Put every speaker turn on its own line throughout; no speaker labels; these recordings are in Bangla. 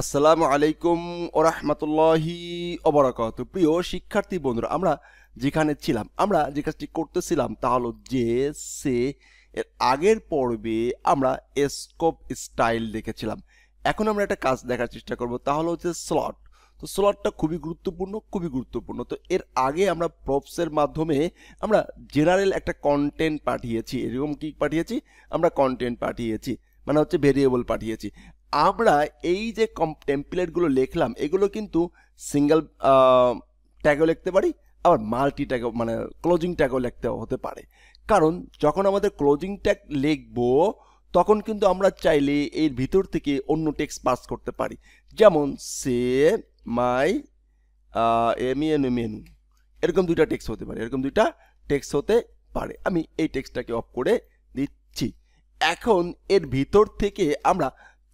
আসসালামু আলাইকুম ওয়া রাহমাতুল্লাহি ওয়া বারাকাতুহু। প্রিয় শিক্ষার্থী বন্ধুরা, আমরা যেখানে ছিলাম, আমরা যে কাজটি করতেছিলাম তা হলো যে এর আগের পর্বে আমরা স্কোপ স্টাইল দেখেছিলাম। এখন আমরা একটা কাজ দেখার চেষ্টা করব, তা হলো হচ্ছে স্লট। তো স্লটটা খুবই গুরুত্বপূর্ণ। তো এর আগে আমরা প্রপসের মাধ্যমে আমরা জেনারেল একটা কন্টেন্ট পাঠিয়েছি। এরকম কি পাঠিয়েছি? আমরা কন্টেন্ট পাঠিয়েছি, মানে হচ্ছে ভেরিয়েবল পাঠিয়েছি। আমরা এই যে টেমপ্লেটগুলো লিখলাম, এগুলো কিন্তু সিঙ্গেল ট্যাগও লিখতে পারি, আবার মাল্টি ট্যাগও, মানে ক্লোজিং ট্যাগও লিখতে হতে পারে। কারণ যখন আমাদের ক্লোজিং ট্যাগ লিখবো, তখন কিন্তু আমরা চাইলে এর ভিতর থেকে অন্য টেক্সট পাস করতে পারি। যেমন সে মাই মেনু, এরকম দুইটা টেক্সট হতে পারে, আমি এই টেক্সটটাকে অফ করে দিচ্ছি। এখন এর ভিতর থেকে আমরা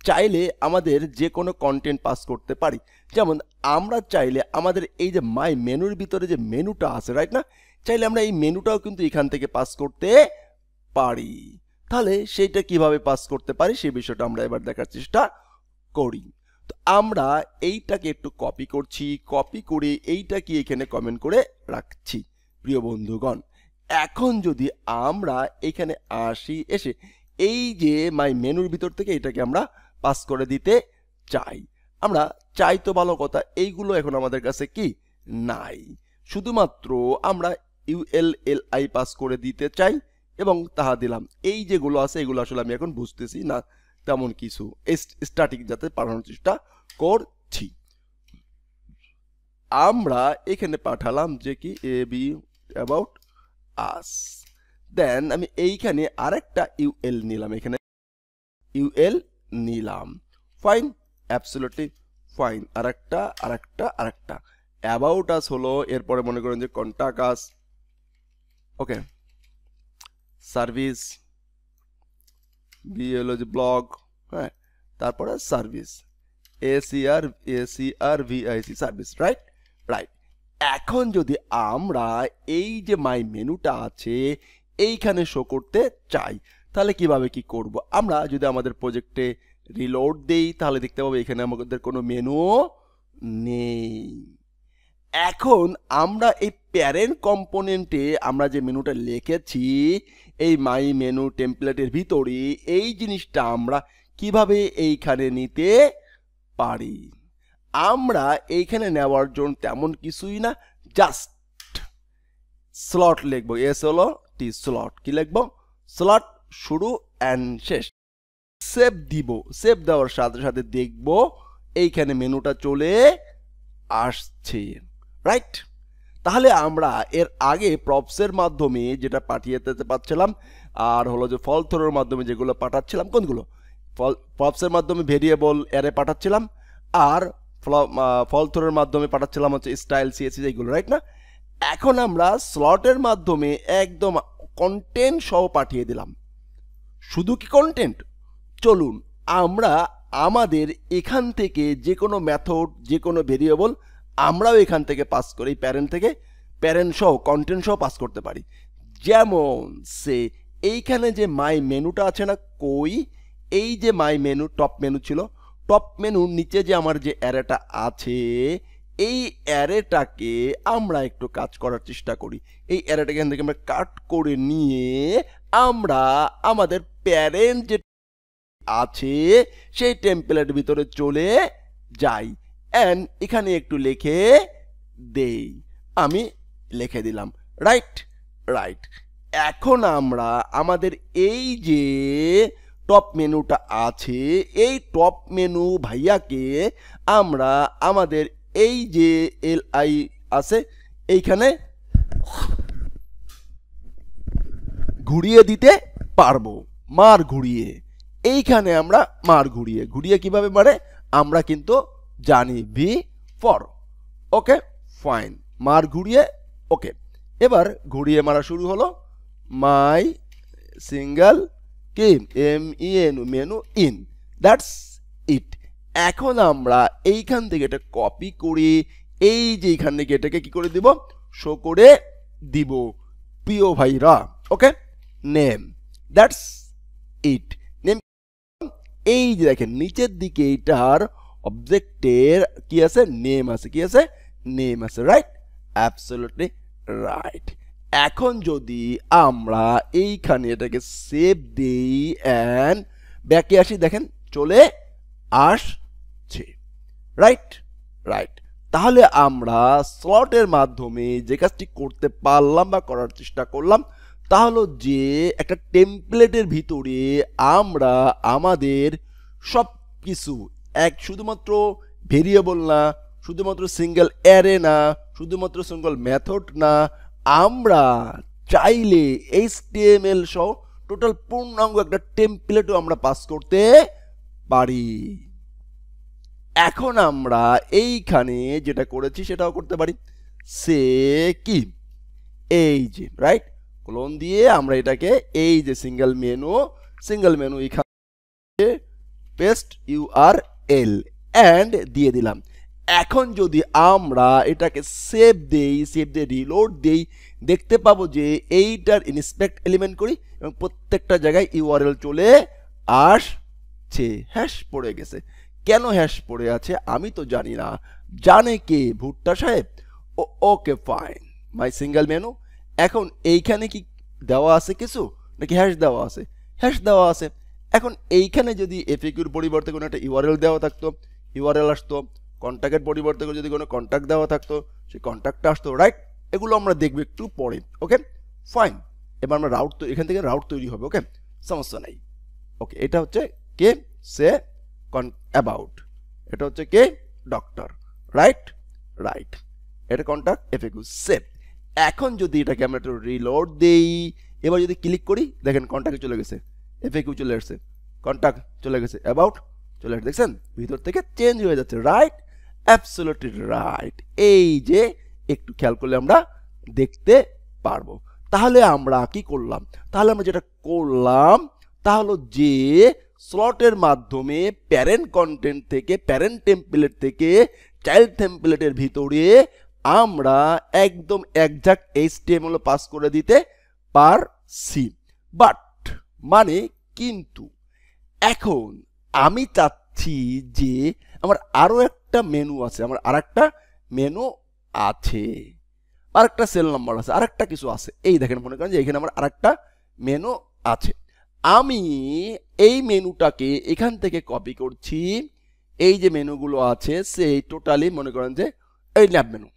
চাইলে আমাদের যে কোনো কন্টেন্ট পাস করতে পারি। যেমন আমরা চাইলে আমাদের এই যে মাই মেনুর ভিতরে যে মেনুটা আছে, রাইট না, চাইলে আমরা এই মেনুটাও কিন্তু এখান থেকে পাস করতে পারি। তাহলে সেইটা কিভাবে পাস করতে পারি সেই বিষয়টা আমরা এবার দেখার চেষ্টা করি। তো আমরা এইটাকে একটু কপি করছি, কপি করে এইটাকে এখানে কমেন্ট করে রাখছি। প্রিয় বন্ধুগণ, এখন যদি আমরা এখানে আসি, এসে এই যে মাই মেনুর ভিতর থেকে এটাকে আমরা পাস করে দিতে চাই, আমরা চাই তো ভালো কথা, এইগুলো এখন আমাদের কাছে কি নাই, শুধুমাত্র আমরা ইউএলএলআই পাস করে দিতে চাই এবং তাহা দিলাম। এই যেগুলো আছে এগুলো আসলে আমি এখন বুঝতেছি না তেমন কিছু, স্ট্যাটিক যাতে পাঠানোর চেষ্টা করছি। আমরা এখানে পাঠালাম যে কি এ বি অ্যাবাউট আস, দেন আমি এইখানে আরেকটা ইউএল নিলাম, এখানে ইউএল নিলাম, ফাইন, অ্যাবসলিউটলি ফাইন। আরেকটা অ্যাবাউট আস হলো, এরপরে মনে করেন যে কন্টাক্ট আস, ওকে, সার্ভিস, বি হলো যে ব্লগ, হ্যাঁ, তারপরে সার্ভিস, ACRVIC সার্ভিস, রাইট। এখন যদি আমরা এই যে মাই মেনুটা আছে এইখানে শো করতে চাই, তাহলে কিভাবে কি করব? আমরা যদি আমাদের প্রজেক্টে রিলোড দেই, তাহলে দেখতে পাবো এখানে আমাদের কোনো মেনু নেই। এখন আমরা এই প্যারেন্ট কম্পোনেন্টে আমরা যে মেনুটা লিখেছি এই মাই মেনু টেমপ্লেটের ভিতরে, এই জিনিসটা আমরা কিভাবে এইখানে নিতে পারি? আমরা এইখানে নেওয়ার জন্য তেমন কিছুই না, জাস্ট স্লট লিখবো, এস হলো টি, স্লট কি লিখবো? স্লট, শুরু অ্যান্ড শেষ। সেভ দিব, সেভ দেওয়ার সাথে সাথে দেখবো এইখানে মেনুটা চলে আসছে, রাইট। তাহলে আমরা এর আগে প্রপসের মাধ্যমে যেটা পাঠিয়ে দিতে পারছিলাম, আর হলো যে ফল থ্রোর মাধ্যমে যেগুলো পাঠাচ্ছিলাম, কোনগুলো? প্রপসের মাধ্যমে ভেরিয়েবল অ্যারে পাঠাচ্ছিলাম, আর ফল থ্রোর মাধ্যমে পাঠাচ্ছিলাম হচ্ছে স্টাইল, সিএসএস, এইগুলো, রাইট না। এখন আমরা স্লটের মাধ্যমে একদম কন্টেন্ট সহ পাঠিয়ে দিলাম। শুধু কি কন্টেন্ট? চলুন আমরা আমাদের এখান থেকে যে কোনো মেথড, যে কোনো ভেরিয়েবল আমরাও এখান থেকে পাস করি, প্যারেন্ট থেকে, প্যারেন্ট সহ কন্টেন্ট সহ পাস করতে পারি। যেমন সে এইখানে যে মাই মেনুটা আছে না, কই, এই যে মাই মেনু টপ মেনু ছিল, টপ মেনুর নিচে যে আমার যে অ্যারেটা আছে, এই অ্যারেটাকে আমরা একটু কাজ করার চেষ্টা করি। এই অ্যারেটাকে এখান থেকে আমরা কাট করে নিয়ে আমরা আমাদের প্যারেন্ট যে আছে সেই টেমপ্লেট ভিতরে চলে যাই, এন্ড এখানে একটু লিখে দেই, আমি লিখে দিলাম, রাইট। এখন আমরা আমাদের এই যে টপ মেনুটা আছে, এই টপ মেনু ভাইয়াকে আমরা আমাদের এই যে এলআই আছে এইখানে ঘুরিয়ে দিতে পারবো, মার ঘুরিয়ে। এইখানে আমরা মার ঘুরিয়ে কিভাবে মারে আমরা কিন্তু জানি, ভি ফর, ওকে, ফাইন, মার ঘুরিয়ে, ওকে। এবার ঘুরিয়ে মারা শুরু হলো, মাই সিঙ্গেল কি মেনু ইন, দ্যাটস ইট। এখন আমরা এইখান থেকে এটা কপি করি, এই যে এইখান থেকে এটাকে কি করে দিব, শো করে দিব, প্রিয় ভাইরা, ওকে, নেম, দ্যাটস ইট। নেম, এই যে দেখেন নিচের দিকে এটার অবজেক্টের কি আছে, নেম আছে, কি আছে, নেম আছে, রাইট, অ্যাবসলিউটলি রাইট। এখন যদি আমরা এইখানে এটাকে সেভ দেই এন্ড ব্যাকে আসি, দেখেন চলে আসছে, রাইট রাইট। তাহলে আমরা স্লটের মাধ্যমে যে কাজটি করতে পারলাম বা করার চেষ্টা করলাম তা হলো যে একটা টেমপ্লেটের ভিতরে আমরা আমাদের সব কিছু শুধুমাত্র ভেরিয়েবল না, শুধুমাত্র সিঙ্গেল অ্যারে না, শুধুমাত্র সিঙ্গেল মেথড না, আমরা চাইলে HTML সহ টোটাল পূর্ণাঙ্গ একটা টেমপ্লেটও আমরা পাস করতে পারি। এখন আমরা এইখানে যেটা করেছি সেটাও করতে পারি, সে কি এই যে রাইট ক্লোন দিয়ে আমরা এটাকে এই যে সিঙ্গেল মেনু এখানে পেস্ট URL এন্ড দিয়ে দিলাম। এখন যদি আমরা এটাকে সেভ দিয়ে রিলোড দেই, দেখতে পাবো যে এইটার ইনস্পেক্ট এলিমেন্ট করি এবং প্রত্যেকটা জায়গায় URL চলে আসছে। হ্যাশ পড়ে গেছে, কেন হ্যাশ পড়ে আছে আমি তো জানি না, জানে কে? ভুট্টা সাহেব। ওকে ফাইন, মাই সিঙ্গেল মেনু। এখন এইখানে কি দেওয়া আছে কিছু নাকি হ্যাশ দেওয়া আছে? হ্যাশ দেওয়া আছে। এখন এইখানে যদি FAQর পরিবর্তে কোনো একটা URL দেওয়া থাকতো, URL আসতো, কন্ট্যাক্টের পরিবর্তে যদি কোনো কন্ট্যাক্ট দেওয়া থাকতো সেই কন্ট্যাক্টটা আসতো, রাইট। এগুলো আমরা দেখব একটু পরে, ওকে ফাইন। এবার আমরা এখান থেকে রাউট তৈরি হবে, ওকে সমস্যা নাই। ওকে, এটা হচ্ছে কে, সে অ্যাবাউট, এটা হচ্ছে কে, ডক্টর, রাইট রাইট। এটা কন্ট্যাক্ট FAQ সেভ। এখন যদি এটাকে আমরা একটু রিলোড দেই, এবার যদি ক্লিক করি দেখেন কন্ট্যাক্ট চলে গেছে, FAQ চলে আসছে, কন্ট্যাক্ট চলে গেছে, অ্যাবাউট চলে আসছে, দেখছেন ভিতর থেকে চেঞ্জ হয়ে যাচ্ছে, রাইট অ্যাবসলিউটলি রাইট। এই যে একটু খেয়াল করলে আমরা দেখতে পারবো। তাহলে আমরা কি করলাম? তাহলে আমরা যেটা করলাম তা হলো যে স্লটের মাধ্যমে প্যারেন্ট কন্টেন্ট থেকে, প্যারেন্ট টেমপ্লেট থেকে চাইল্ড টেমপ্লেটের ভিতরে আমরা একদম একজ্যাক্ট HTML পাস করে দিতে পারছি। বাট মানে কিন্তু এখন আমি চাচ্ছি যে আমার আরো একটা মেনু আছে, আমার আরেকটা মেনু আছে, আরেকটা সেল নাম্বার আছে, আরেকটা কিছু আছে। এই দেখেন মনে করেন যে এখানে আমার আরেকটা মেনু আছে। আমি এই মেনুটাকে এখান থেকে কপি করছি, এই যে মেনুগুলো আছে সেই টোটালি মনে করেন যে এই ন্যাব মেনু,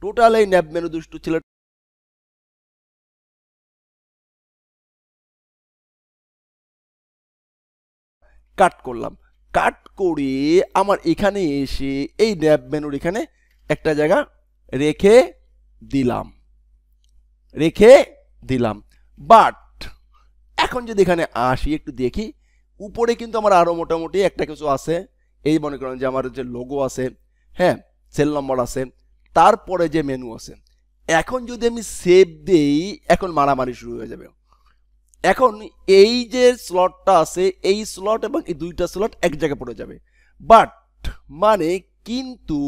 টোটাল এই ন্যাব মেনু দুষ্টু ছিল কাট করলাম, কাট করে আমার এখানে এসে এই ন্যাব মেনুর এখানে একটা জায়গা রেখে দিলাম। বাট এখন যদি এখানে আসি একটু দেখি, উপরে কিন্তু আমার আরো মোটামুটি একটা কিছু আছে। এই মনে করেন যে আমার যে লোগো আছে, হ্যাঁ সেল নম্বর আছে, তারপরে যে মেনু আছে। এখন যদি আমি সেভ দেই, এখন মারামারি শুরু হয়ে যাবে। এখন এই যে স্লটটা আছে, এই স্লট এবং এই দুইটা স্লট এক জায়গায় পড়ে যাবে। বাট মানে কিন্তু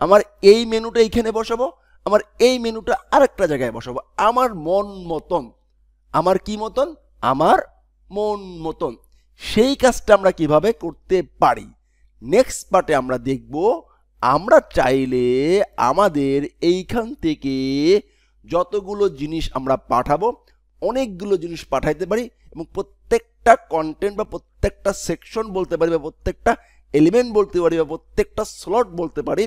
আমার এই মেনুটা এইখানে বসাবো, আমার এই মেনুটা আরেকটা জায়গায় বসাবো, আমার মন মতন। আমার কি মতন? আমার মন মতন। সেই কাজটা আমরা কিভাবে করতে পারি নেক্সট পার্টে আমরা দেখব। আমরা চাইলে আমাদের এইখান থেকে যতগুলো জিনিস আমরা পাঠাবো, অনেকগুলো জিনিস পাঠাইতে পারি এবং প্রত্যেকটা কন্টেন্ট বা প্রত্যেকটা সেকশন বলতে পারি বা প্রত্যেকটা এলিমেন্ট বলতে পারি বা প্রত্যেকটা স্লট বলতে পারি,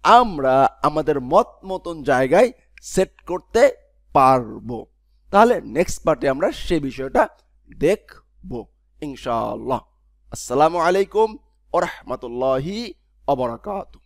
আমরা আমাদের মতন জায়গায় সেট করতে পারবো। তাহলে নেক্সট পার্টে আমরা সেই বিষয়টা দেখব ইনশাআল্লাহ। আসসালামু আলাইকুম ওয়া রাহমাতুল্লাহি ওয়া বারাকাতুহু।